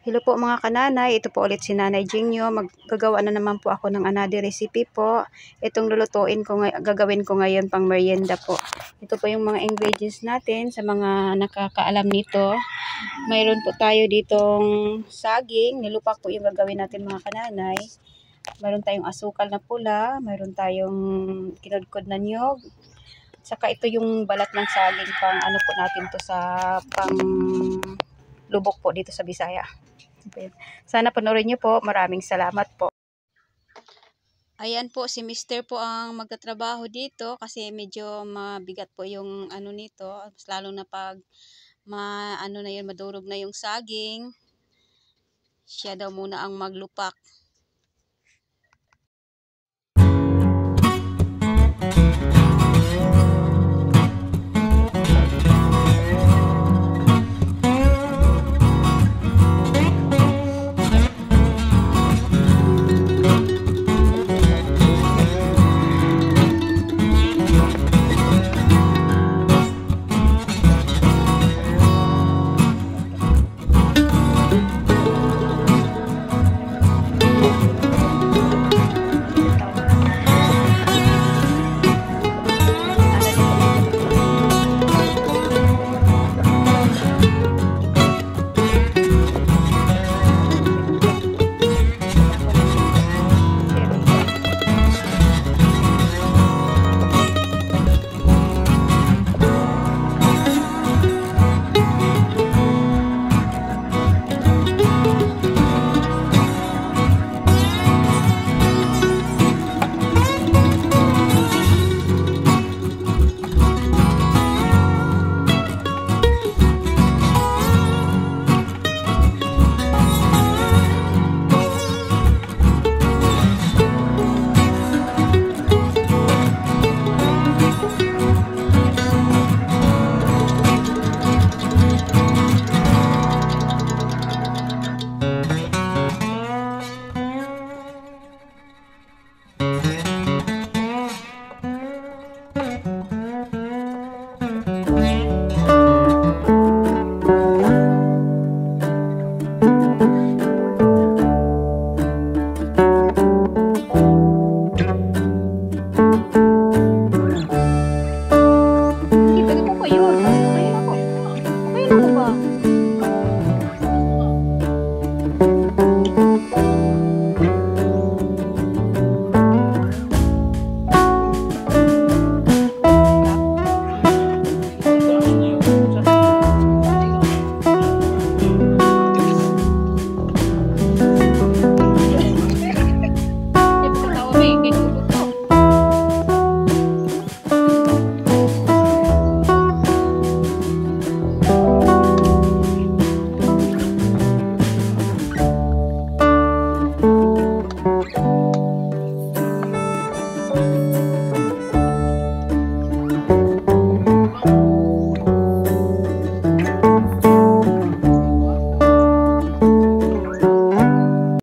Hello po mga kananay, ito po ulit si Nanay Jingyo. Maggagawa na naman po ako ng another recipe po. Itong lulutuin ko, gagawin ko ngayon pang merienda po. Ito po yung mga ingredients natin sa mga nakakaalam nito. Mayroon po tayo ditong saging, nilupak po yung gagawin natin mga kananay. Mayroon tayong asukal na pula, mayroon tayong kinudkod na niyog. Saka ito yung balat ng saging pang ano po natin to sa pang lubok po dito sa Bisaya. Sana panoorin niyo po. Maraming salamat po. Ayan po, si Mr. po ang magtatrabaho dito kasi medyo mabigat po yung ano nito. Lalo na pag ano na yun, madurog na yung saging. Siya daw muna ang maglupak.